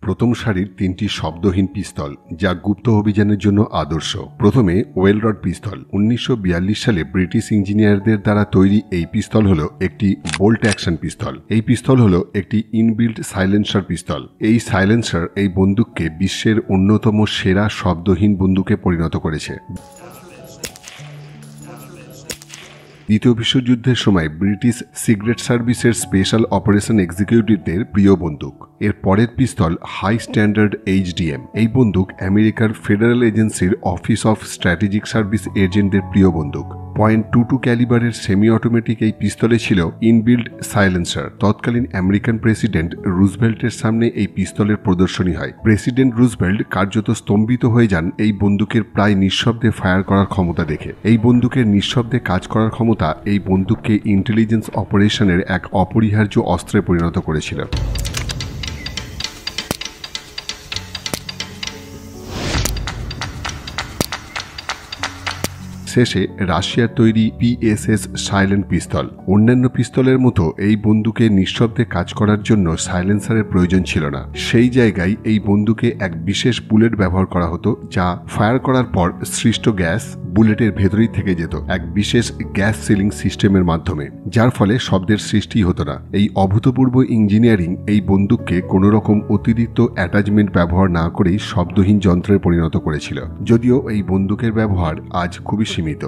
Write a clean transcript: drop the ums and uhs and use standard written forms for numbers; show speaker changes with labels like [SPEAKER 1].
[SPEAKER 1] প্রথম সারির তিনটি শব্দহীন পিস্তল যা গুপ্ত অভিযানের জন্য আদর্শ। প্রথমে ওয়েলরড পিস্তল। 1942 সালে ব্রিটিশ ইঞ্জিনিয়ারদের দ্বারা তৈরি এই পিস্তল হলো একটি বোল্ট অ্যাকশন পিস্তল। এই পিস্তল হলো একটি ইনবিল্ট সাইলেন্সার পিস্তল। এই সাইলেন্সার এই বন্দুককে বিশ্বের অন্যতম সেরা শব্দহীন বন্দুকে পরিণত করেছে। দ্বিতীয় বিশ্বযুদ্ধের সময় ব্রিটিশ সিক্রেট সার্ভিসের স্পেশাল অপারেশন এক্সিকিউটিভদের প্রিয় বন্দুক। এর পরের পিস্তল হাই স্ট্যান্ডার্ড HDM। এই বন্দুক আমেরিকার ফেডারেল এজেন্সির অফিস অফ স্ট্র্যাটেজিক সার্ভিস এজেন্টদের প্রিয় বন্দুক। .22 ক্যালিবারের সেমি অটোমেটিক এই পিস্তলে ছিল ইনবিল্ট সাইলেন্সার। তৎকালীন আমেরিকান প্রেসিডেন্ট রুজভেল্টের সামনে এই পিস্তলের প্রদর্শনী হয়। প্রেসিডেন্ট রুজভেল্ট কার্যত স্তম্ভিত হয়ে যান এই বন্দুকের প্রায় নিঃশব্দে ফায়ার করার ক্ষমতা দেখে। এই বন্দুকের নিঃশব্দে কাজ করার ক্ষমতা এই বন্দুককে ইন্টেলিজেন্স অপারেশনের এক অপরিহার্য অস্ত্রে পরিণত করেছিল। শেষে রাশিয়ার তৈরি PSS সাইলেন্ট পিস্তল। অন্যান্য পিস্তলের মতো এই বন্দুকে নিঃশব্দে কাজ করার জন্য সাইলেন্সারের প্রয়োজন ছিল না। সেই জায়গায় এই বন্দুকে এক বিশেষ বুলেট ব্যবহার করা হতো, যা ফায়ার করার পর সৃষ্ট গ্যাস বুলেটের ভেতরেই থেকে যেত এক বিশেষ গ্যাস সিলিং সিস্টেমের মাধ্যমে, যার ফলে শব্দের সৃষ্টি হতো না। এই অভূতপূর্ব ইঞ্জিনিয়ারিং এই বন্দুককে কোনো রকম অতিরিক্ত অ্যাটাচমেন্ট ব্যবহার না করেই শব্দহীন যন্ত্রে পরিণত করেছিল, যদিও এই বন্দুকের ব্যবহার আজ খুবই সীমিত।